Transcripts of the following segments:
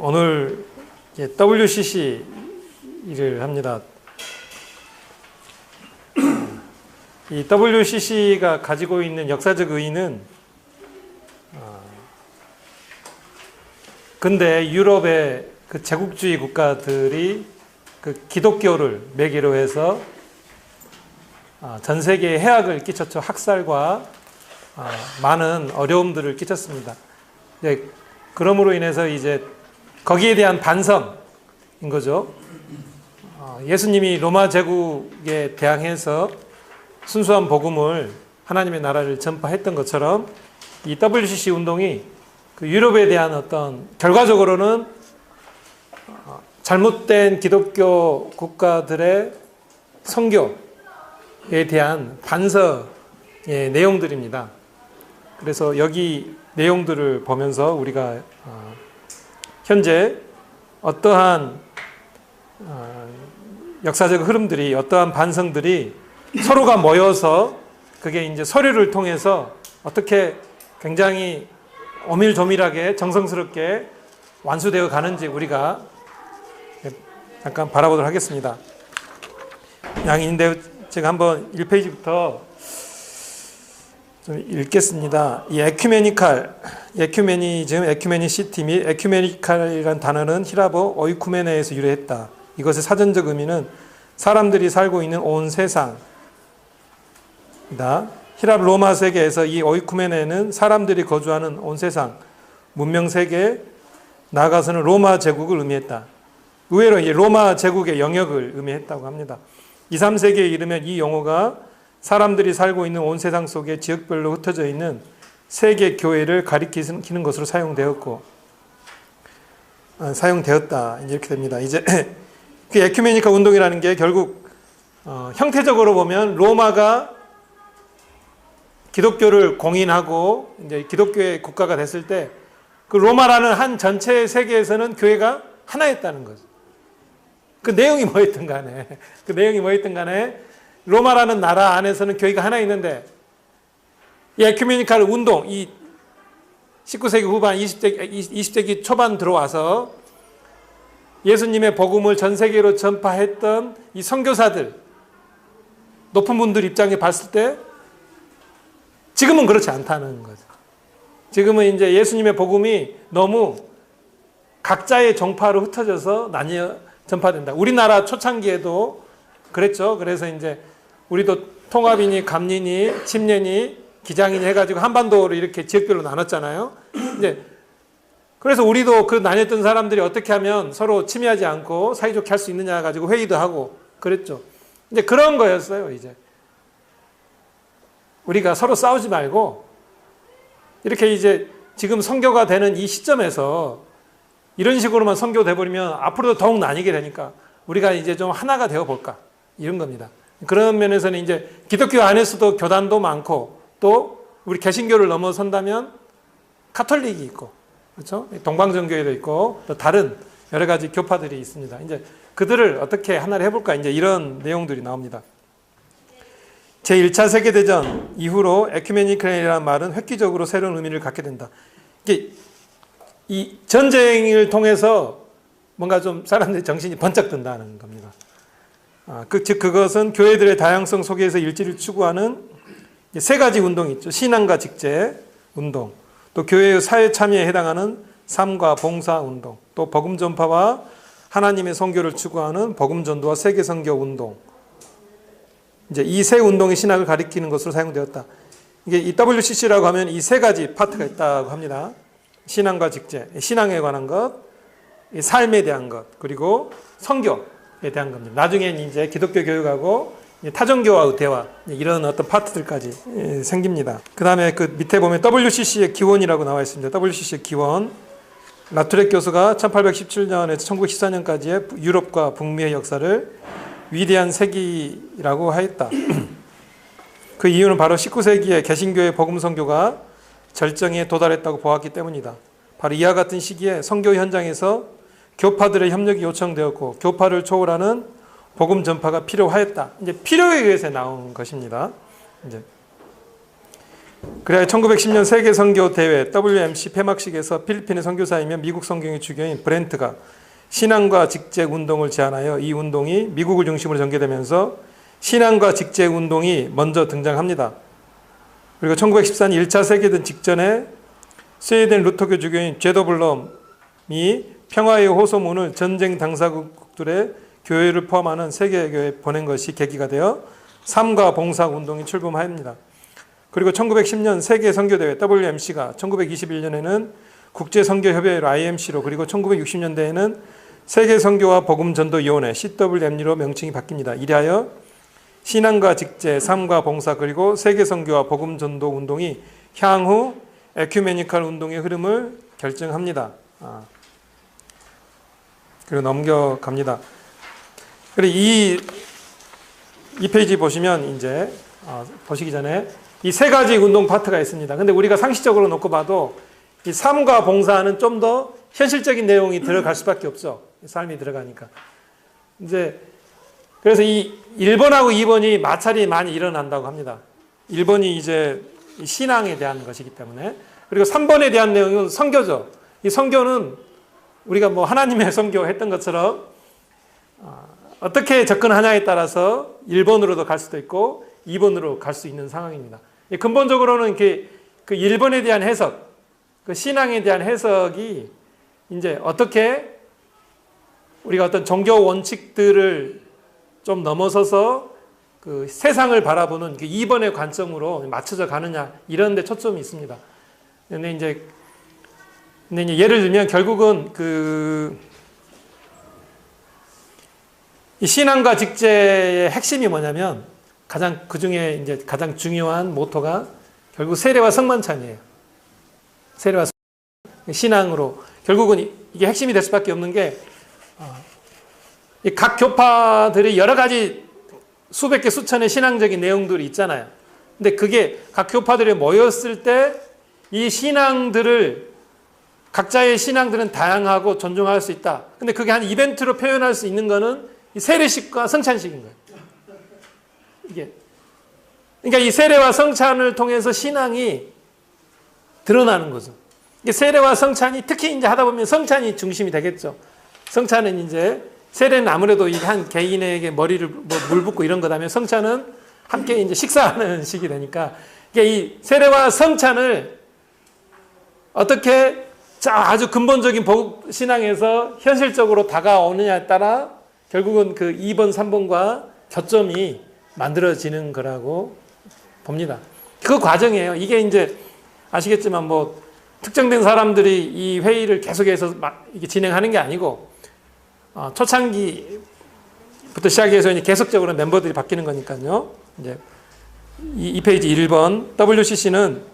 오늘 WCC를 합니다. 이 WCC가 가지고 있는 역사적 의의는 근대 유럽의 그 제국주의 국가들이 그 기독교를 매개로 해서 전 세계에 해악을 끼쳤죠. 학살과 많은 어려움들을 끼쳤습니다. 그러므로 인해서 이제 거기에 대한 반성인 거죠. 예수님이 로마 제국에 대항해서 순수한 복음을 하나님의 나라를 전파했던 것처럼 이 WCC 운동이 그 유럽에 대한 어떤 결과적으로는 잘못된 기독교 국가들의 선교에 대한 반성의 내용들입니다. 그래서 여기 내용들을 보면서 우리가 현재 어떠한 역사적 흐름들이, 어떠한 반성들이 서로가 모여서 그게 이제 서류를 통해서 어떻게 굉장히 오밀조밀하게 정성스럽게 완수되어 가는지 우리가 잠깐 바라보도록 하겠습니다. 양인데 제가 한번 1페이지부터 좀 읽겠습니다. 이 에큐메니즘, 에큐메니시티 및 에큐메니칼이라는 단어는 히라보 오이쿠메네에서 유래했다. 이것의 사전적 의미는 사람들이 살고 있는 온 세상이다. 히랍 로마 세계에서 이 오이쿠메네는 사람들이 거주하는 온 세상, 문명 세계, 나아가서는 로마 제국을 의미했다. 의외로 이 로마 제국의 영역을 의미했다고 합니다. 2, 3세기에 이르면 이 용어가 사람들이 살고 있는 온 세상 속에 지역별로 흩어져 있는 세계 교회를 가리키는 것으로 사용되었다. 이렇게 됩니다. 이제 그 에큐메니카 운동이라는 게 결국 형태적으로 보면 로마가 기독교를 공인하고 이제 기독교의 국가가 됐을 때 그 로마라는 한 전체 세계에서는 교회가 하나였다는 거죠. 그 내용이 뭐였든 간에 로마라는 나라 안에서는 교회가 하나 있는데 이 에큐메니칼 운동, 이 19세기 후반, 20세기 초반 들어와서 예수님의 복음을 전 세계로 전파했던 이 선교사들, 높은 분들 입장에 봤을 때 지금은 그렇지 않다는 거죠. 지금은 이제 예수님의 복음이 너무 각자의 종파로 흩어져서 나뉘어 전파된다. 우리나라 초창기에도 그랬죠. 그래서 이제 우리도 통합이니 감리니 침례니 기장이니 해가지고 한반도를 이렇게 지역별로 나눴잖아요. 이제 그래서 우리도 그 나뉘었던 사람들이 어떻게 하면 서로 침해하지 않고 사이좋게 할 수 있느냐 가지고 회의도 하고 그랬죠. 이제 그런 거였어요. 이제 우리가 서로 싸우지 말고 이렇게 이제 지금 선교가 되는 이 시점에서 이런 식으로만 선교돼 버리면 앞으로도 더욱 나뉘게 되니까 우리가 이제 좀 하나가 되어 볼까 이런 겁니다. 그런 면에서는 이제 기독교 안에서도 교단도 많고 또 우리 개신교를 넘어선다면 카톨릭이 있고 그렇죠? 동방정교회도 있고 또 다른 여러 가지 교파들이 있습니다. 이제 그들을 어떻게 하나를 해볼까 이제 이런 내용들이 나옵니다. 제1차 세계대전 이후로 에큐메니칼이라는 말은 획기적으로 새로운 의미를 갖게 된다. 이게 이 전쟁을 통해서 뭔가 좀 사람들의 정신이 번쩍 든다는 겁니다. 즉 그것은 교회들의 다양성 속에서 일치를 추구하는 세 가지 운동이 있죠. 신앙과 직제 운동, 또 교회의 사회 참여에 해당하는 삶과 봉사 운동, 또 복음 전파와 하나님의 선교를 추구하는 복음 전도와 세계 선교 운동. 이제 이 세 운동의 신학을 가리키는 것으로 사용되었다. 이게 이 WCC라고 하면 이 세 가지 파트가 있다고 합니다. 신앙과 직제, 신앙에 관한 것, 삶에 대한 것, 그리고 선교에 대한 겁니다. 나중엔 이제 기독교 교육하고 타종교와의 대화, 이런 어떤 파트들까지 생깁니다. 그 다음에 그 밑에 보면 WCC의 기원이라고 나와 있습니다. WCC의 기원. 라투렉 교수가 1817년에서 1914년까지의 유럽과 북미의 역사를 위대한 세기라고 하였다. 그 이유는 바로 19세기에 개신교의 복음 선교가 절정에 도달했다고 보았기 때문이다. 바로 이와 같은 시기에 선교 현장에서 교파들의 협력이 요청되었고 교파를 초월하는 복음 전파가 필요하였다. 이제 필요에 의해서 나온 것입니다. 이제 그래야 1910년 세계 선교 대회 WMC 폐막식에서 필리핀의 선교사이며 미국 성경의 주교인 브렌트가 신앙과 직책 운동을 제안하여 이 운동이 미국을 중심으로 전개되면서 신앙과 직책 운동이 먼저 등장합니다. 그리고 1914년 1차 세계대전 직전에 스웨덴 루터교 주교인 제더블럼이 평화의 호소문을 전쟁 당사국들의 교회를 포함하는 세계교회에 보낸 것이 계기가 되어 삶과 봉사 운동이 출범합니다. 그리고 1910년 세계 선교대회 WMC가 1921년에는 국제선교협의회로 IMC로 그리고 1960년대에는 세계선교와 복음전도위원회 CWM로 명칭이 바뀝니다. 이리하여 신앙과 직제, 삶과 봉사 그리고 세계선교와 복음전도 운동이 향후 에큐메니컬 운동의 흐름을 결정합니다. 그리고 넘겨갑니다. 그리고 이 페이지 보시면 이제 보시기 전에 이 세 가지 운동 파트가 있습니다. 근데 우리가 상식적으로 놓고 봐도 이 삶과 봉사는 좀 더 현실적인 내용이 들어갈 수밖에 없죠. 삶이 들어가니까. 이제 그래서 이 1번하고 2번이 마찰이 많이 일어난다고 합니다. 1번이 이제 신앙에 대한 것이기 때문에. 그리고 3번에 대한 내용은 선교죠. 이 선교는 우리가 뭐 하나님의 선교 했던 것처럼 어떻게 접근하냐에 따라서 1번으로도 갈 수도 있고 2번으로 갈 수 있는 상황입니다. 근본적으로는 이렇게 그 1번에 대한 해석, 그 신앙에 대한 해석이 이제 어떻게 우리가 어떤 종교 원칙들을 좀 넘어서서 그 세상을 바라보는 그 2번의 관점으로 맞춰져 가느냐 이런 데 초점이 있습니다. 근데 이제 예를 들면 결국은 이 신앙과 직제의 핵심이 뭐냐면 그 중에 이제 가장 중요한 모토가 결국 세례와 성만찬이에요. 세례와 신앙으로 결국은 이게 핵심이 될 수밖에 없는 게 각 교파들이 여러 가지 수백 개 수천의 신앙적인 내용들이 있잖아요. 근데 그게 각 교파들이 모였을 때 이 신앙들을 각자의 신앙들은 다양하고 존중할 수 있다. 근데 그게 한 이벤트로 표현할 수 있는 거는 이 세례식과 성찬식인 거예요. 그러니까 이 세례와 성찬을 통해서 신앙이 드러나는 거죠. 세례와 성찬이 특히 이제 하다 보면 성찬이 중심이 되겠죠. 성찬은 이제 세례는 아무래도 한 개인에게 머리를 물 붓고 이런 거다면 성찬은 함께 이제 식사하는 식이 되니까 이 세례와 성찬을 어떻게 아주 근본적인 신앙에서 현실적으로 다가오느냐에 따라 결국은 그 2번, 3번과 교점이 만들어지는 거라고 봅니다. 그 과정이에요. 이게 이제 아시겠지만 뭐 특정된 사람들이 이 회의를 계속해서 이게 진행하는 게 아니고 초창기부터 시작해서 이제 계속적으로 멤버들이 바뀌는 거니까요. 이제 이 페이지 1번 WCC는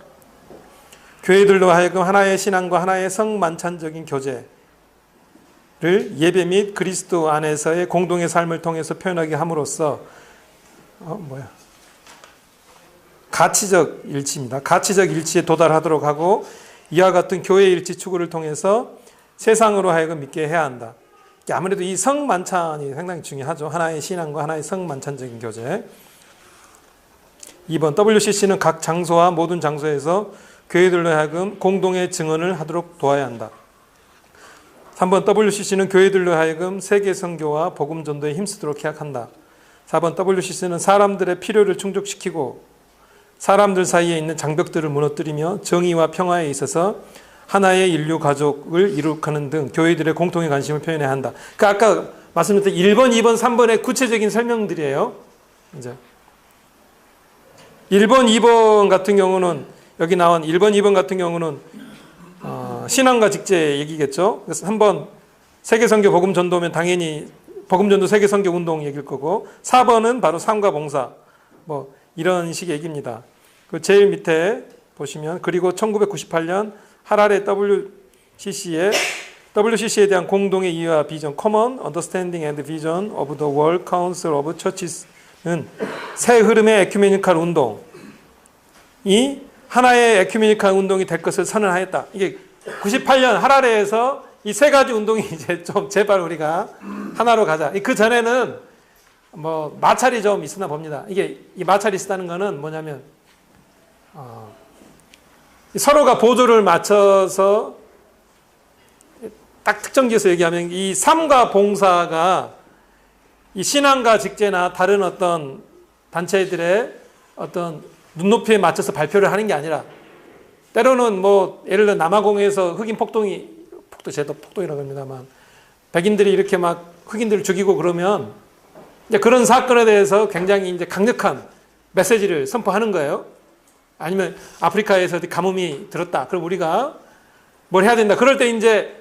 교회들로 하여금 하나의 신앙과 하나의 성만찬적인 교제를 예배 및 그리스도 안에서의 공동의 삶을 통해서 표현하게 함으로써 가치적 일치입니다. 가치적 일치에 도달하도록 하고 이와 같은 교회 일치 추구를 통해서 세상으로 하여금 믿게 해야 한다. 아무래도 이 성만찬이 상당히 중요하죠. 하나의 신앙과 하나의 성만찬적인 교제. 2번 WCC는 각 장소와 모든 장소에서 교회들로 하여금 공동의 증언을 하도록 도와야 한다. 3번 WCC는 교회들로 하여금 세계 선교와 복음 전도에 힘쓰도록 계약한다. 4번 WCC는 사람들의 필요를 충족시키고 사람들 사이에 있는 장벽들을 무너뜨리며 정의와 평화에 있어서 하나의 인류 가족을 이룩하는 등 교회들의 공통의 관심을 표현해야 한다. 아까 말씀드렸던 1번, 2번, 3번의 구체적인 설명들이에요. 이제 1번, 2번 같은 경우는 여기 나온 1번, 2번 같은 경우는 신앙과 직제 얘기겠죠. 그래서 3번 세계선교 복음전도면 당연히 복음전도 세계선교 운동 얘기일 거고 4번은 바로 삶과 봉사 뭐 이런 식의 얘기입니다. 그 제일 밑에 보시면 그리고 1998년 하랄의 WCC에 대한 공동의 이해와 비전 Common Understanding and Vision of the World Council of Churches는 새 흐름의 에큐메니컬 운동이 하나의 에큐메니컬 운동이 될 것을 선언하였다. 이게 98년 하랄에서 이 세 가지 운동이 이제 좀 제발 우리가 하나로 가자. 그 전에는 뭐 마찰이 좀 있으나 봅니다. 이게 이 마찰이 있었다는 거는 뭐냐면 서로가 보조를 맞춰서 딱 특정 지어서 얘기하면 이 삶과 봉사가 이 신앙과 직제나 다른 어떤 단체들의 어떤 눈높이에 맞춰서 발표를 하는 게 아니라 때로는 뭐 예를 들어 남아공에서 흑인 제도 폭동이라고 합니다만 백인들이 이렇게 막 흑인들을 죽이고 그러면 이제 그런 사건에 대해서 굉장히 이제 강력한 메시지를 선포하는 거예요. 아니면 아프리카에서 가뭄이 들었다. 그럼 우리가 뭘 해야 된다. 그럴 때 이제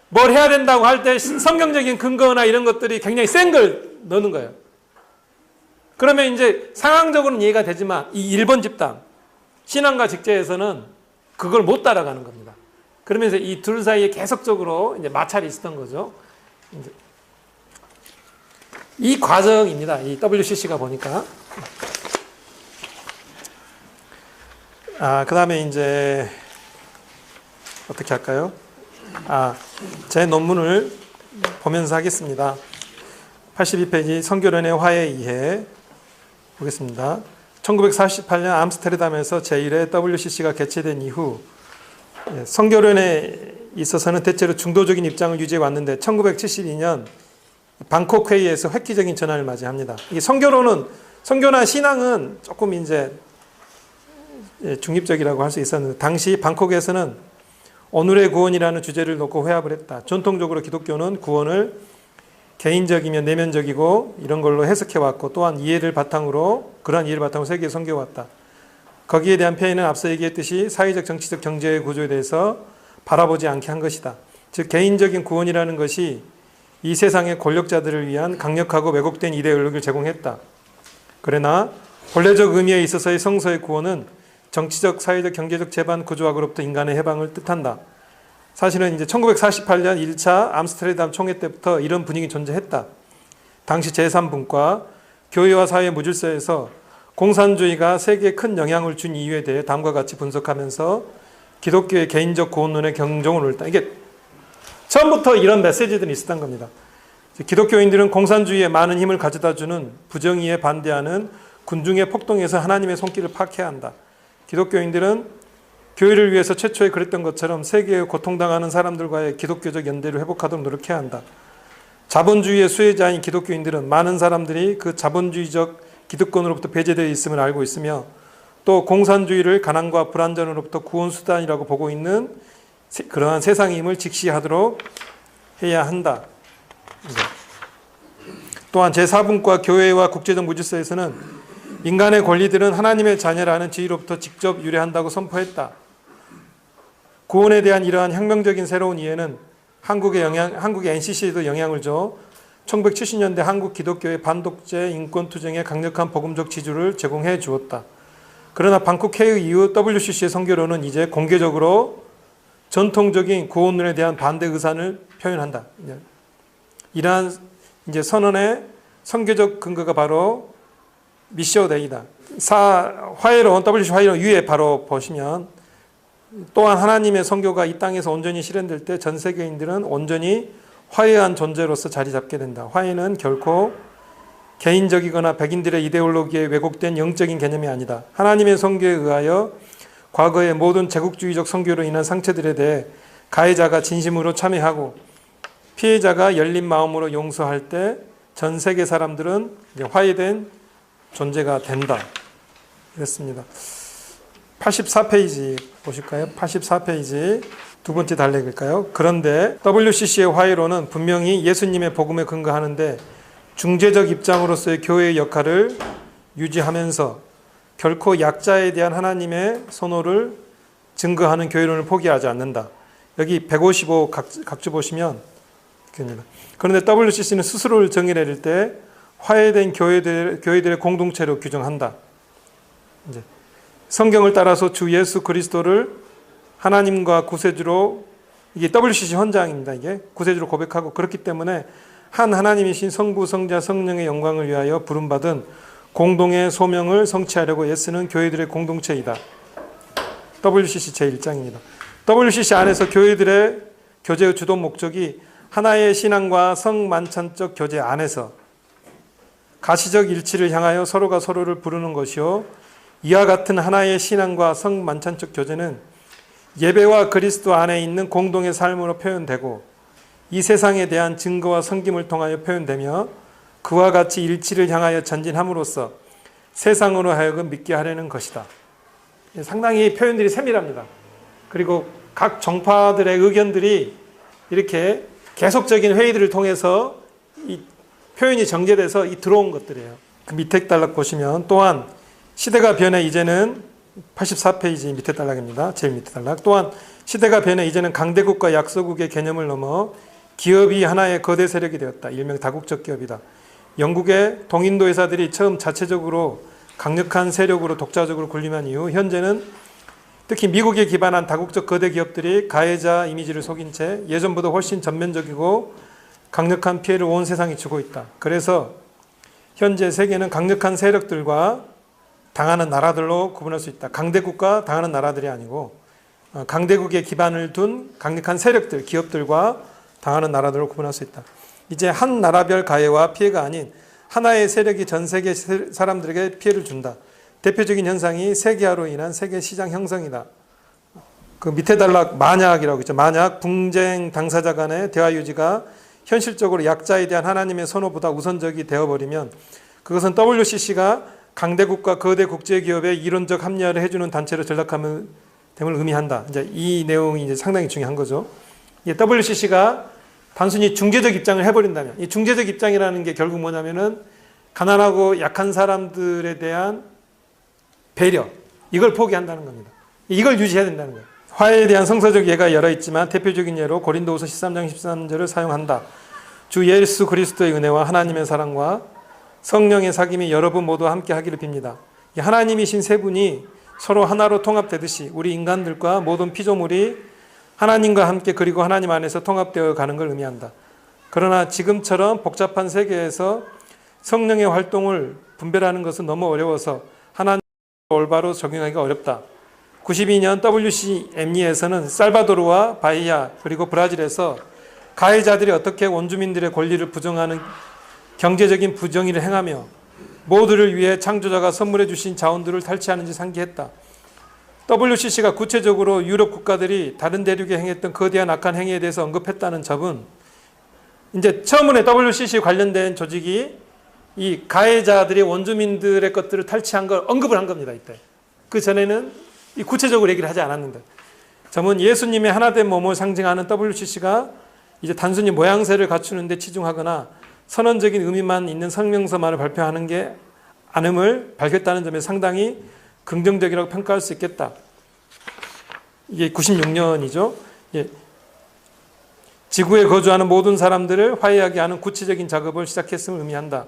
뭘 해야 된다고 할 때 성경적인 근거나 이런 것들이 굉장히 센 걸 넣는 거예요. 그러면 이제 상황적으로는 이해가 되지만 이 1번 집단, 신앙과 직제에서는 그걸 못 따라가는 겁니다. 그러면서 이 둘 사이에 계속적으로 이제 마찰이 있었던 거죠. 이 과정입니다. 이 WCC가 보니까. 그 다음에 이제 어떻게 할까요? 제 논문을 보면서 하겠습니다. 82페이지 선교련의 화해 이해 보겠습니다. 1948년 암스테르담에서 제1회 WCC가 개최된 이후 선교련에 있어서는 대체로 중도적인 입장을 유지해 왔는데 1972년 방콕 회의에서 획기적인 전환을 맞이합니다. 이 선교나 신앙은 조금 이제 중립적이라고 할 수 있었는데 당시 방콕에서는 오늘의 구원이라는 주제를 놓고 회합을 했다. 전통적으로 기독교는 구원을 개인적이며 내면적이고 이런 걸로 해석해왔고 또한 그러한 이해를 바탕으로 세계에 선교해왔다. 거기에 대한 폐해는 앞서 얘기했듯이 사회적, 정치적, 경제의 구조에 대해서 바라보지 않게 한 것이다. 즉 개인적인 구원이라는 것이 이 세상의 권력자들을 위한 강력하고 왜곡된 이데올로기를 제공했다. 그러나 본래적 의미에 있어서의 성서의 구원은 정치적, 사회적, 경제적 재반 구조학으로부터 인간의 해방을 뜻한다. 사실은 이제 1948년 1차 암스테르담 총회 때부터 이런 분위기 존재했다. 당시 제3분과 교회와 사회 무질서에서 공산주의가 세계에 큰 영향을 준 이유에 대해 다음과 같이 분석하면서 기독교의 개인적 구원론에 경종을 울렸다. 이게 처음부터 이런 메시지들이 있었던 겁니다. 기독교인들은 공산주의에 많은 힘을 가져다주는 부정의에 반대하는 군중의 폭동에서 하나님의 손길을 파악해야 한다. 기독교인들은 교회를 위해서 최초에 그랬던 것처럼 세계에 고통당하는 사람들과의 기독교적 연대를 회복하도록 노력해야 한다. 자본주의의 수혜자인 기독교인들은 많은 사람들이 그 자본주의적 기득권으로부터 배제되어 있음을 알고 있으며 또 공산주의를 가난과 불안전으로부터 구원수단이라고 보고 있는 그러한 세상의 힘을 직시하도록 해야 한다. 또한 제4분과 교회와 국제적 무질서에서는 인간의 권리들은 하나님의 자녀라는 지위로부터 직접 유래한다고 선포했다. 구원에 대한 이러한 혁명적인 새로운 이해는 한국의 NCC에도 영향을 줘 1970년대 한국 기독교의 반독재 인권투쟁에 강력한 복음적 지주를 제공해 주었다. 그러나 방콕 회의 이후 WCC의 선교론은 이제 공개적으로 전통적인 구원론에 대한 반대 의사를 표현한다. 이러한 이제 선언의 선교적 근거가 바로 미시오데이다. 화해론, WCC 화해론 위에 바로 보시면 또한 하나님의 선교가 이 땅에서 온전히 실현될 때 전 세계인들은 온전히 화해한 존재로서 자리 잡게 된다. 화해는 결코 개인적이거나 백인들의 이데올로기에 왜곡된 영적인 개념이 아니다. 하나님의 선교에 의하여 과거의 모든 제국주의적 선교로 인한 상처들에 대해 가해자가 진심으로 참여하고 피해자가 열린 마음으로 용서할 때 전 세계 사람들은 이제 화해된 존재가 된다. 그랬습니다. 84페이지 보실까요? 84페이지 두 번째 단락일까요? 그런데 WCC의 화해론은 분명히 예수님의 복음에 근거하는데 중재적 입장으로서의 교회의 역할을 유지하면서 결코 약자에 대한 하나님의 선호를 증거하는 교회론을 포기하지 않는다. 여기 155 각주 보시면 그런데 WCC는 스스로를 정의내릴 때 화해된 교회들의 공동체로 규정한다. 이제 성경을 따라서 주 예수 그리스도를 하나님과 구세주로 이게 WCC 헌장입니다. 이게 구세주로 고백하고 그렇기 때문에 한 하나님이신 성부, 성자, 성령의 영광을 위하여 부름받은 공동의 소명을 성취하려고 애쓰는 교회들의 공동체이다. WCC 제1장입니다. WCC 안에서 교회들의 교제의 주도 목적이 하나의 신앙과 성만찬적 교제 안에서 가시적 일치를 향하여 서로가 서로를 부르는 것이요 이와 같은 하나의 신앙과 성만찬적 교제는 예배와 그리스도 안에 있는 공동의 삶으로 표현되고 이 세상에 대한 증거와 섬김을 통하여 표현되며 그와 같이 일치를 향하여 전진함으로써 세상으로 하여금 믿게 하려는 것이다. 상당히 표현들이 세밀합니다. 그리고 각 정파들의 의견들이 이렇게 계속적인 회의들을 통해서 이 표현이 정제돼서 들어온 것들이에요. 그 밑에 단락 보시면 또한 시대가 변해 이제는 84페이지 밑에 단락입니다. 제일 밑에 단락. 또한 시대가 변해 이제는 강대국과 약소국의 개념을 넘어 기업이 하나의 거대 세력이 되었다. 일명 다국적 기업이다. 영국의 동인도 회사들이 처음 자체적으로 강력한 세력으로 독자적으로 군림한 이후 현재는 특히 미국에 기반한 다국적 거대 기업들이 가해자 이미지를 속인 채 예전보다 훨씬 전면적이고 강력한 피해를 온 세상이 주고 있다. 그래서 현재 세계는 강력한 세력들과 당하는 나라들로 구분할 수 있다. 강대국과 당하는 나라들이 아니고 강대국에 기반을 둔 강력한 세력들, 기업들과 당하는 나라들로 구분할 수 있다. 이제 한 나라별 가해와 피해가 아닌 하나의 세력이 전 세계 사람들에게 피해를 준다. 대표적인 현상이 세계화로 인한 세계 시장 형성이다. 그 밑에 단락 만약이라고 있죠. 만약 분쟁 당사자 간의 대화 유지가 현실적으로 약자에 대한 하나님의 선호보다 우선적이 되어버리면 그것은 WCC가 강대국과 거대 국제기업의 이론적 합리화를 해주는 단체로 전락함을 의미한다. 이제 이 내용이 이제 상당히 중요한 거죠. WCC가 단순히 중재적 입장을 해버린다면, 이 중재적 입장이라는 게 결국 뭐냐면은 가난하고 약한 사람들에 대한 배려, 이걸 포기한다는 겁니다. 이걸 유지해야 된다는 거예요. 화해에 대한 성서적 예가 여러 있지만 대표적인 예로 고린도후서 13장 13절을 사용한다. 주 예수 그리스도의 은혜와 하나님의 사랑과 성령의 사귐이 여러분 모두 함께 하기를 빕니다. 하나님이신 세 분이 서로 하나로 통합되듯이 우리 인간들과 모든 피조물이 하나님과 함께 그리고 하나님 안에서 통합되어 가는 걸 의미한다. 그러나 지금처럼 복잡한 세계에서 성령의 활동을 분별하는 것은 너무 어려워서 하나님을 올바로 적용하기가 어렵다. 92년 WCME에서는 살바도르와 바히아 그리고 브라질에서 가해자들이 어떻게 원주민들의 권리를 부정하는 경제적인 부정의를 행하며 모두를 위해 창조자가 선물해 주신 자원들을 탈취하는지 상기했다. WCC가 구체적으로 유럽 국가들이 다른 대륙에 행했던 거대한 악한 행위에 대해서 언급했다는 점은 이제 처음에 WCC 관련된 조직이 이 가해자들이 원주민들의 것들을 탈취한 걸 언급을 한 겁니다. 이때. 그 전에는 이 구체적으로 얘기를 하지 않았는데 점은 예수님의 하나된 몸을 상징하는 WCC가 이제 단순히 모양새를 갖추는 데 치중하거나 선언적인 의미만 있는 성명서만을 발표하는 게 아님을 밝혔다는 점에 상당히 긍정적이라고 평가할 수 있겠다. 이게 96년이죠. 예. 지구에 거주하는 모든 사람들을 화해하게 하는 구체적인 작업을 시작했음을 의미한다.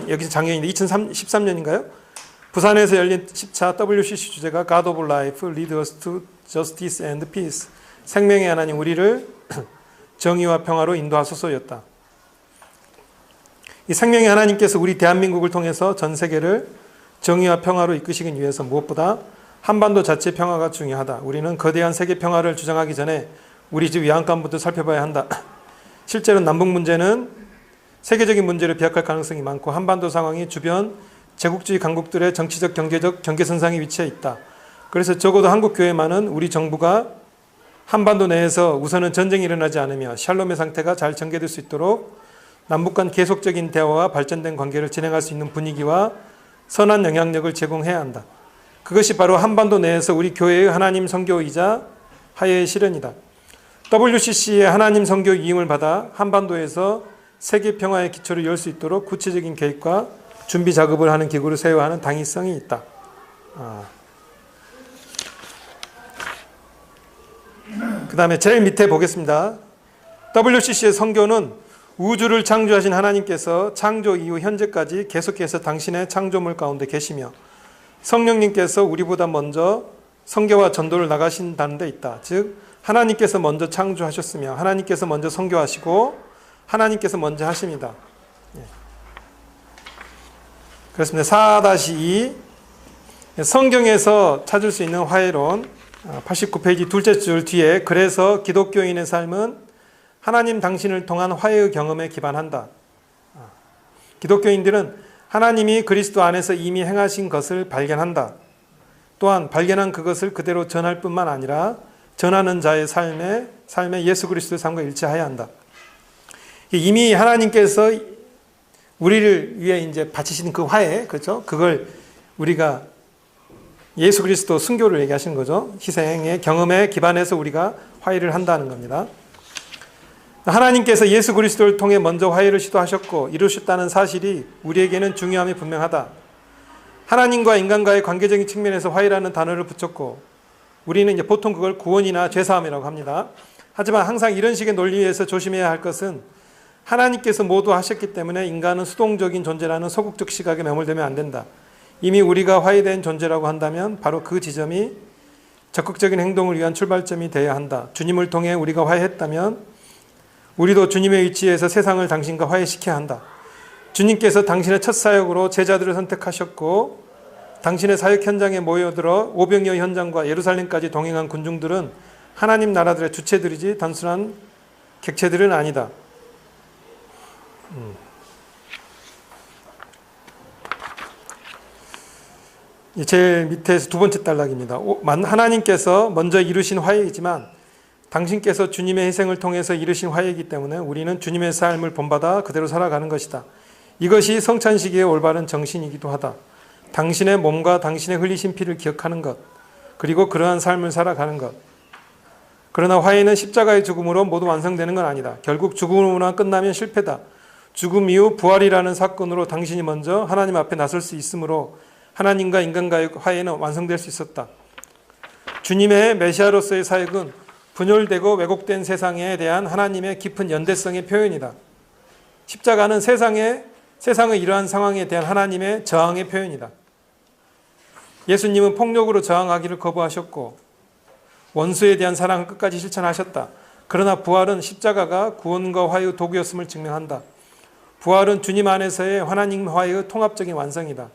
여기서 작년인데 2013년인가요? 부산에서 열린 10차 WCC 주제가 God of Life, Lead Us to Justice and Peace. 생명의 하나님 우리를 정의와 평화로 인도하소서였다. 이 생명의 하나님께서 우리 대한민국을 통해서 전 세계를 정의와 평화로 이끄시기 위해서 무엇보다 한반도 자체 평화가 중요하다. 우리는 거대한 세계 평화를 주장하기 전에 우리 집 위안감부터 살펴봐야 한다. 실제로 남북 문제는 세계적인 문제를 비약할 가능성이 많고 한반도 상황이 주변 제국주의 강국들의 정치적, 경제적 경계선상에 위치해 있다. 그래서 적어도 한국 교회만은 우리 정부가 한반도 내에서 우선은 전쟁이 일어나지 않으며 샬롬의 상태가 잘 전개될 수 있도록 남북 간 계속적인 대화와 발전된 관계를 진행할 수 있는 분위기와 선한 영향력을 제공해야 한다. 그것이 바로 한반도 내에서 우리 교회의 하나님 선교이자 화해의 실현이다. WCC의 하나님 선교 위임을 받아 한반도에서 세계 평화의 기초를 열 수 있도록 구체적인 계획과 준비 작업을 하는 기구를 세워야 하는 당위성이 있다. 그 다음에 제일 밑에 보겠습니다. WCC의 선교는 우주를 창조하신 하나님께서 창조 이후 현재까지 계속해서 당신의 창조물 가운데 계시며 성령님께서 우리보다 먼저 선교와 전도를 나가신다는 데 있다. 즉 하나님께서 먼저 창조하셨으며 하나님께서 먼저 선교하시고 하나님께서 먼저 하십니다. 그렇습니다. 4-2 성경에서 찾을 수 있는 화해론 89페이지 둘째 줄 뒤에 그래서 기독교인의 삶은 하나님 당신을 통한 화해의 경험에 기반한다. 기독교인들은 하나님이 그리스도 안에서 이미 행하신 것을 발견한다. 또한 발견한 그것을 그대로 전할 뿐만 아니라 전하는 자의 삶에 예수 그리스도의 삶과 일치해야 한다. 이미 하나님께서 우리를 위해 이제 바치신 그 화해, 그렇죠? 그걸 우리가 예수 그리스도 순교를 얘기하시는 거죠. 희생의 경험에 기반해서 우리가 화해를 한다는 겁니다. 하나님께서 예수 그리스도를 통해 먼저 화해를 시도하셨고 이루셨다는 사실이 우리에게는 중요함이 분명하다. 하나님과 인간과의 관계적인 측면에서 화해라는 단어를 붙였고 우리는 이제 보통 그걸 구원이나 죄사함이라고 합니다. 하지만 항상 이런 식의 논리에서 조심해야 할 것은 하나님께서 모두 하셨기 때문에 인간은 수동적인 존재라는 소극적 시각에 매몰되면 안 된다. 이미 우리가 화해된 존재라고 한다면 바로 그 지점이 적극적인 행동을 위한 출발점이 되어야 한다. 주님을 통해 우리가 화해했다면 우리도 주님의 위치에서 세상을 당신과 화해시켜야 한다. 주님께서 당신의 첫 사역으로 제자들을 선택하셨고 당신의 사역 현장에 모여들어 오병이어 현장과 예루살렘까지 동행한 군중들은 하나님 나라들의 주체들이지 단순한 객체들은 아니다. 제일 밑에서 두 번째 단락입니다. 하나님께서 먼저 이루신 화해이지만 당신께서 주님의 희생을 통해서 이루신 화해이기 때문에 우리는 주님의 삶을 본받아 그대로 살아가는 것이다. 이것이 성찬식의 올바른 정신이기도 하다. 당신의 몸과 당신의 흘리신 피를 기억하는 것, 그리고 그러한 삶을 살아가는 것. 그러나 화해는 십자가의 죽음으로 모두 완성되는 건 아니다. 결국 죽음으로만 끝나면 실패다. 죽음 이후 부활이라는 사건으로 당신이 먼저 하나님 앞에 나설 수 있으므로 하나님과 인간과의 화해는 완성될 수 있었다. 주님의 메시아로서의 사역은 분열되고 왜곡된 세상에 대한 하나님의 깊은 연대성의 표현이다. 십자가는 세상의 이러한 상황에 대한 하나님의 저항의 표현이다. 예수님은 폭력으로 저항하기를 거부하셨고 원수에 대한 사랑을 끝까지 실천하셨다. 그러나 부활은 십자가가 구원과 화해의 도구였음을 증명한다. 부활은 주님 안에서의 하나님 화해의 통합적인 완성이다.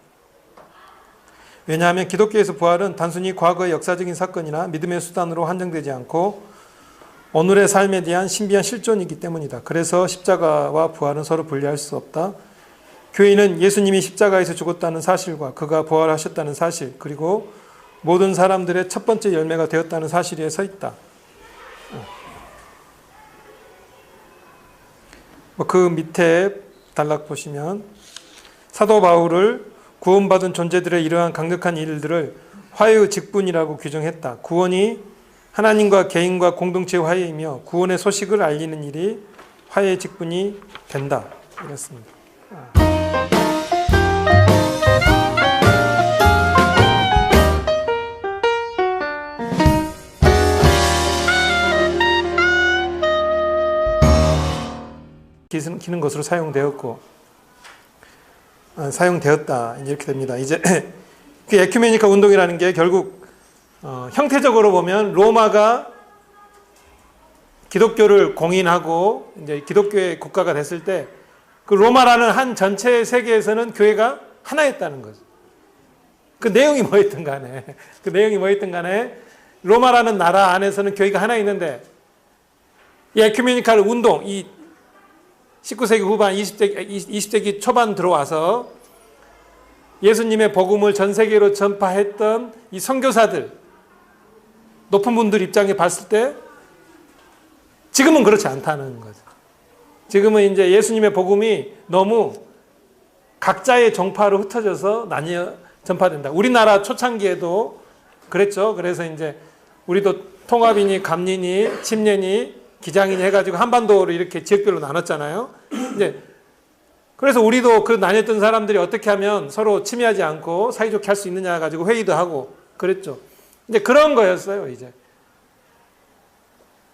왜냐하면 기독교에서 부활은 단순히 과거의 역사적인 사건이나 믿음의 수단으로 한정되지 않고 오늘의 삶에 대한 신비한 실존이기 때문이다. 그래서 십자가와 부활은 서로 분리할 수 없다. 교회는 예수님이 십자가에서 죽었다는 사실과 그가 부활하셨다는 사실, 그리고 모든 사람들의 첫 번째 열매가 되었다는 사실에 서 있다. 그 밑에 단락 보시면 사도 바울을 구원받은 존재들의 이러한 강력한 일들을 화해의 직분이라고 규정했다. 구원이 하나님과 개인과 공동체의 화해이며 구원의 소식을 알리는 일이 화해의 직분이 된다. 이렇습니다. 기는 것으로 사용되었다. 이렇게 됩니다. 이제 그 에큐메니카 운동이라는 게 결국 형태적으로 보면 로마가 기독교를 공인하고 이제 기독교의 국가가 됐을 때 그 로마라는 한 전체 세계에서는 교회가 하나였다는 거죠. 그 내용이 뭐였든 간에 로마라는 나라 안에서는 교회가 하나 있는데 이 에큐메니칼 운동, 이 19세기 후반, 20세기 초반 들어와서 예수님의 복음을 전 세계로 전파했던 이 선교사들, 높은 분들 입장에 봤을 때 지금은 그렇지 않다는 거죠. 지금은 이제 예수님의 복음이 너무 각자의 종파로 흩어져서 나뉘어 전파된다. 우리나라 초창기에도 그랬죠. 그래서 이제 우리도 통합이니 감리니 침례니 기장이니 해가지고 한반도를 이렇게 지역별로 나눴잖아요. 이제 그래서 우리도 그 나뉘었던 사람들이 어떻게 하면 서로 침해하지 않고 사이좋게 할 수 있느냐 가지고 회의도 하고 그랬죠. 이제 그런 거였어요. 이제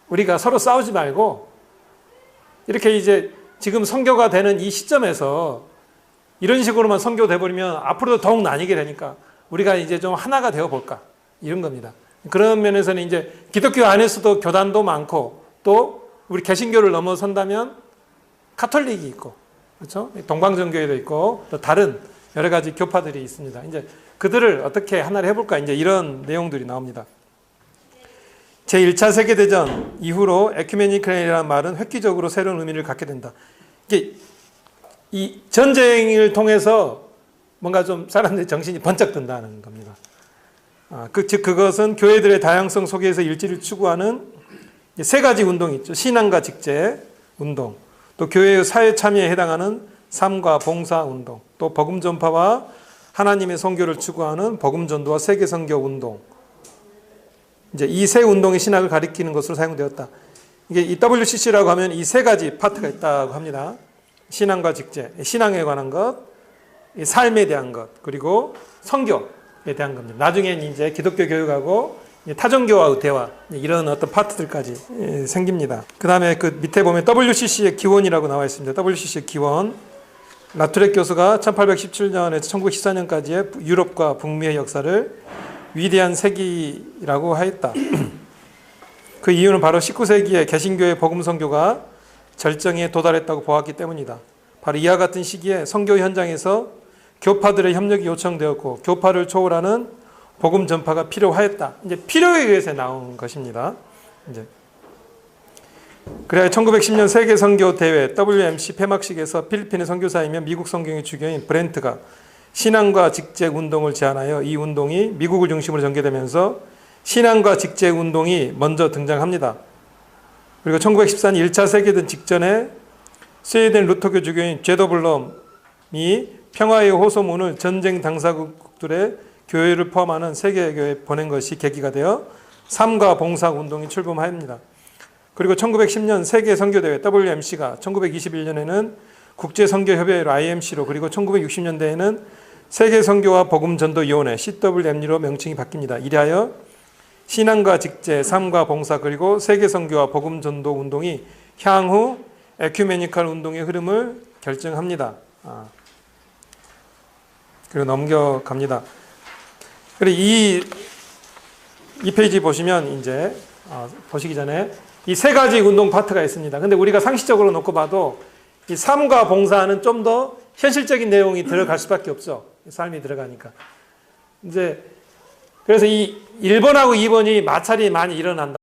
우리가 서로 싸우지 말고 이렇게 이제 지금 선교가 되는 이 시점에서 이런 식으로만 선교돼 버리면 앞으로도 더욱 나뉘게 되니까 우리가 이제 좀 하나가 되어 볼까 이런 겁니다. 그런 면에서는 이제 기독교 안에서도 교단도 많고 또 우리 개신교를 넘어선다면 카톨릭이 있고 그렇죠? 동방정교회도 있고 또 다른 여러 가지 교파들이 있습니다. 이제 그들을 어떻게 하나를 해볼까 이제 이런 내용들이 나옵니다. 제1차 세계대전 이후로 에큐메니컬이라는 말은 획기적으로 새로운 의미를 갖게 된다. 이게 이 전쟁을 통해서 뭔가 좀 사람들의 정신이 번쩍 든다는 겁니다. 즉 그것은 교회들의 다양성 속에서 일치를 추구하는 세 가지 운동이 있죠. 신앙과 직제 운동, 또 교회의 사회 참여에 해당하는 삶과 봉사 운동, 또 복음 전파와 하나님의 선교를 추구하는 복음 전도와 세계 선교 운동. 이제 이 세 운동의 신학을 가리키는 것으로 사용되었다. 이게 이 WCC라고 하면 이 세 가지 파트가 있다고 합니다. 신앙과 직제, 신앙에 관한 것, 삶에 대한 것, 그리고 선교에 대한 겁니다. 나중엔 이제 기독교 교육하고 타종교와의 대화, 이런 어떤 파트들까지 생깁니다. 그 다음에 그 밑에 보면 WCC의 기원이라고 나와 있습니다. WCC의 기원. 라투렉 교수가 1817년에서 1914년까지의 유럽과 북미의 역사를 위대한 세기라고 하였다. 그 이유는 바로 19세기에 개신교의 복음 선교가 절정에 도달했다고 보았기 때문이다. 바로 이와 같은 시기에 선교 현장에서 교파들의 협력이 요청되었고 교파를 초월하는 복음 전파가 필요하였다. 이제 필요에 의해서 나온 것입니다. 이제 그래야 1910년 세계 선교 대회 WMC 폐막식에서 필리핀의 선교사이며 미국 성경의 주교인 브렌트가 신앙과 직제 운동을 제안하여 이 운동이 미국을 중심으로 전개되면서 신앙과 직제 운동이 먼저 등장합니다. 그리고 1914년 1차 세계대전 직전에 스웨덴 루터교 주교인 제더블럼이 평화의 호소문을 전쟁 당사국들의 교회를 포함하는 세계교회에 보낸 것이 계기가 되어 삶과 봉사 운동이 출범합니다. 그리고 1910년 세계 선교대회 WMC가 1921년에는 국제선교협의회로 IMC로, 그리고 1960년대에는 세계선교와 복음전도위원회 CWMU로 명칭이 바뀝니다. 이리하여 신앙과 직제, 삶과 봉사, 그리고 세계선교와 복음전도 운동이 향후 에큐메니컬 운동의 흐름을 결정합니다. 그리고 넘겨갑니다. 그리고 이 페이지 보시면 이제 보시기 전에 이 세 가지 운동 파트가 있습니다. 근데 우리가 상식적으로 놓고 봐도 이 삶과 봉사는 좀 더 현실적인 내용이 들어갈 수밖에 없죠. 삶이 들어가니까. 이제 그래서 이 1번하고 2번이 마찰이 많이 일어난다.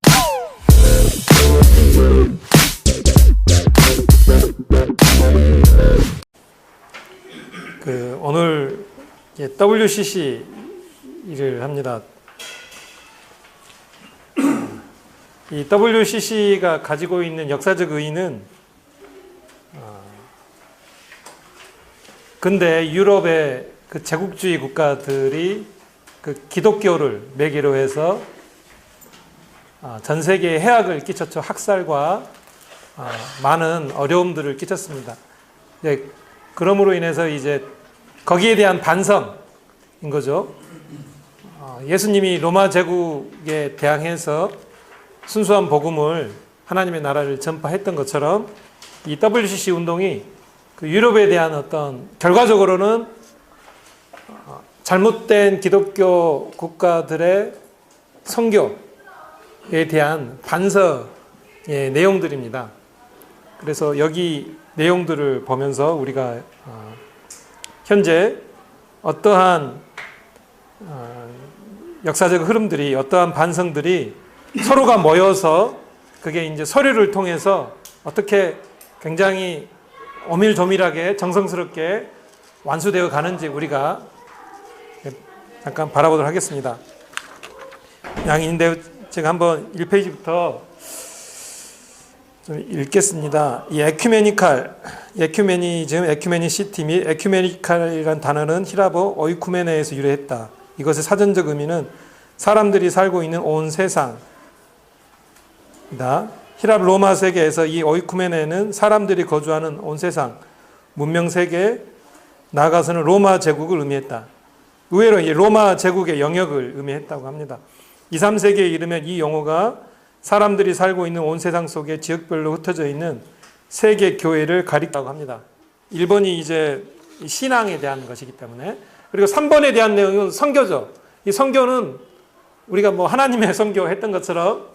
오늘 WCC 일을 합니다. 이 WCC가 가지고 있는 역사적 의의는 근대 유럽의 그 제국주의 국가들이 그 기독교를 매개로 해서 전 세계에 해악을 끼쳤죠. 학살과 많은 어려움들을 끼쳤습니다. 그러므로 인해서 이제 거기에 대한 반성인 거죠. 예수님이 로마 제국에 대항해서 순수한 복음을 하나님의 나라를 전파했던 것처럼 이 WCC 운동이 그 유럽에 대한 어떤 결과적으로는 잘못된 기독교 국가들의 선교에 대한 반성의 내용들입니다. 그래서 여기 내용들을 보면서 우리가 현재 어떠한 역사적 흐름들이, 어떠한 반성들이 서로가 모여서 그게 이제 서류를 통해서 어떻게 굉장히 오밀조밀하게 정성스럽게 완수되어 가는지 우리가 잠깐 바라보도록 하겠습니다. 양인데 제가 한번 1페이지부터 좀 읽겠습니다. 이 에큐메니즘, 에큐메니시티 및 에큐메니칼이라는 단어는 히라보 오이쿠메네에서 유래했다. 이것의 사전적 의미는 사람들이 살고 있는 온 세상이다. 히랍 로마 세계에서 이 오이쿠메네는 사람들이 거주하는 온 세상, 문명 세계, 나아가서는 로마 제국을 의미했다. 의외로 이 로마 제국의 영역을 의미했다고 합니다. 2, 3세기에 이르면 이 용어가 사람들이 살고 있는 온 세상 속에 지역별로 흩어져 있는 세계 교회를 가리킨다고 합니다. 1번이 이제 신앙에 대한 것이기 때문에, 그리고 3번에 대한 내용은 선교죠. 이 선교는 우리가 뭐 하나님의 선교 했던 것처럼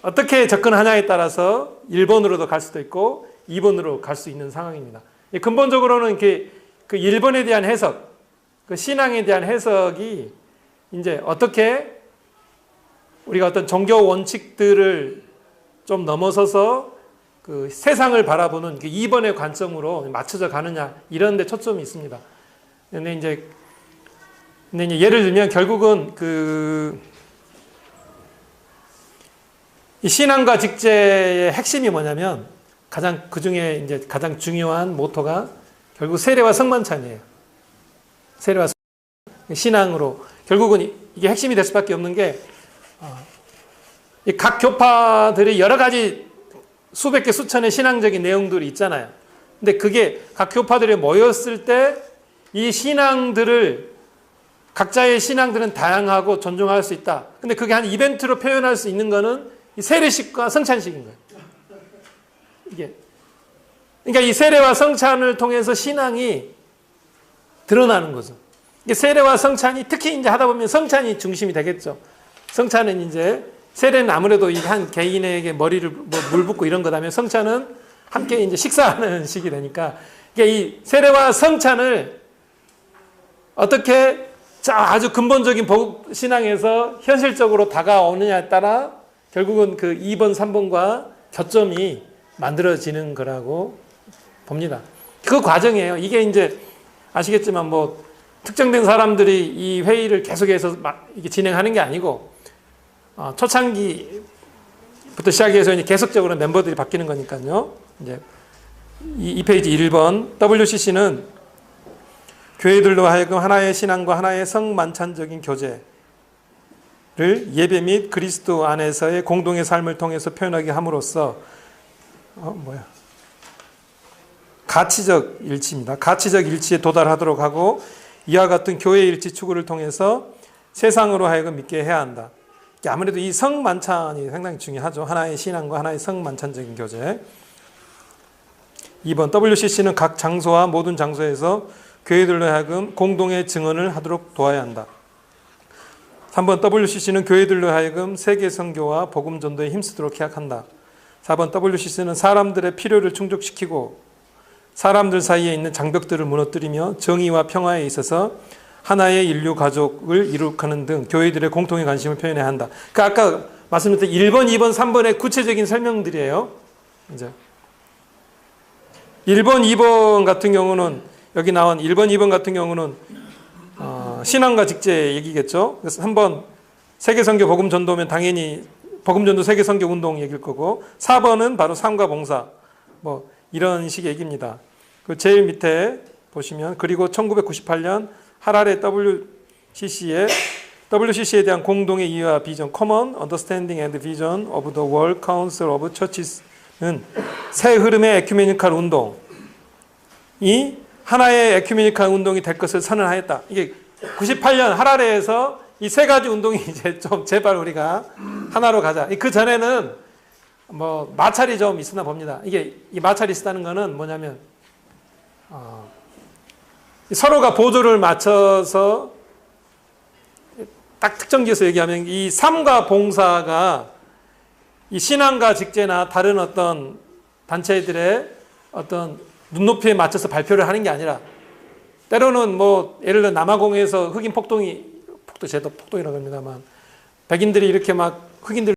어떻게 접근하냐에 따라서 1번으로도 갈 수도 있고 2번으로 갈 수 있는 상황입니다. 근본적으로는 이렇게 그 1번에 대한 해석, 그 신앙에 대한 해석이 이제 어떻게 우리가 어떤 종교 원칙들을 좀 넘어서서 그 세상을 바라보는 그 2번의 관점으로 맞춰져 가느냐, 이런 데 초점이 있습니다. 근데 이제 근데 이제 예를 들면 결국은 이 신앙과 직제의 핵심이 뭐냐면 그 중에 이제 가장 중요한 모토가 결국 세례와 성만찬이에요. 세례와 신앙으로 결국은 이게 핵심이 될 수밖에 없는 게 각 교파들이 여러 가지 수백 개 수천의 신앙적인 내용들이 있잖아요. 근데 그게 각 교파들이 모였을 때 이 신앙들을 각자의 신앙들은 다양하고 존중할 수 있다. 근데 그게 한 이벤트로 표현할 수 있는 거는 이 세례식과 성찬식인 거예요. 이게 그러니까 이 세례와 성찬을 통해서 신앙이 드러나는 거죠. 이게 세례와 성찬이 특히 이제 하다 보면 성찬이 중심이 되겠죠. 성찬은 이제 세례는 아무래도 한 개인에게 머리를 물 붓고 이런 거다면 성찬은 함께 이제 식사하는 식이 되니까 이게 이 세례와 성찬을 어떻게 아주 근본적인 신앙에서 현실적으로 다가오느냐에 따라 결국은 그 2번, 3번과 교점이 만들어지는 거라고 봅니다. 그 과정이에요. 이게 이제 아시겠지만 뭐 특정된 사람들이 이 회의를 계속해서 이게 진행하는 게 아니고 초창기부터 시작해서 이제 계속적으로 멤버들이 바뀌는 거니까요. 이제 이 페이지 1번 WCC는 교회들로 하여금 하나의 신앙과 하나의 성만찬적인 교제를 예배 및 그리스도 안에서의 공동의 삶을 통해서 표현하게 함으로써 가치적 일치입니다. 가치적 일치에 도달하도록 하고 이와 같은 교회 일치 추구를 통해서 세상으로 하여금 믿게 해야 한다. 아무래도 이 성만찬이 상당히 중요하죠. 하나의 신앙과 하나의 성만찬적인 교제. 2번 WCC는 각 장소와 모든 장소에서 교회들로 하여금 공동의 증언을 하도록 도와야 한다. 3번 WCC는 교회들로 하여금 세계 선교와 복음 전도에 힘쓰도록 계약한다. 4번 WCC는 사람들의 필요를 충족시키고 사람들 사이에 있는 장벽들을 무너뜨리며 정의와 평화에 있어서 하나의 인류 가족을 이룩하는 등 교회들의 공통의 관심을 표현해야 한다. 그러니까 아까 말씀드렸던 1번, 2번, 3번의 구체적인 설명들이에요. 이제 1번, 2번 같은 경우는 여기 나온 1번, 2번 같은 경우는 신앙과 직제 얘기겠죠. 그래서 3번 세계선교 복음전도면 당연히 복음전도 세계선교 운동 얘기일 거고 4번은 바로 삶과 봉사 뭐 이런 식의 얘기입니다. 그 제일 밑에 보시면 그리고 1998년 하랄의 WCC에 대한 공동의 이해와 비전 Common Understanding and Vision of the World Council of Churches는 새 흐름의 에큐메니칼 운동이 하나의 에큐메니칼 운동이 될 것을 선언하였다. 이게 98년 하랄에서 이 세 가지 운동이 이제 좀 제발 우리가 하나로 가자. 그 전에는 뭐 마찰이 좀 있으나 봅니다. 이게 이 마찰이 있다는 거는 뭐냐면 서로가 보조를 맞춰서 딱 특정 지어서 얘기하면 이 삶과 봉사가 이 신앙과 직제나 다른 어떤 단체들의 어떤 눈높이에 맞춰서 발표를 하는 게 아니라 때로는 뭐 예를 들어 남아공에서 흑인 폭동이라고 합니다만 백인들이 이렇게 막 흑인들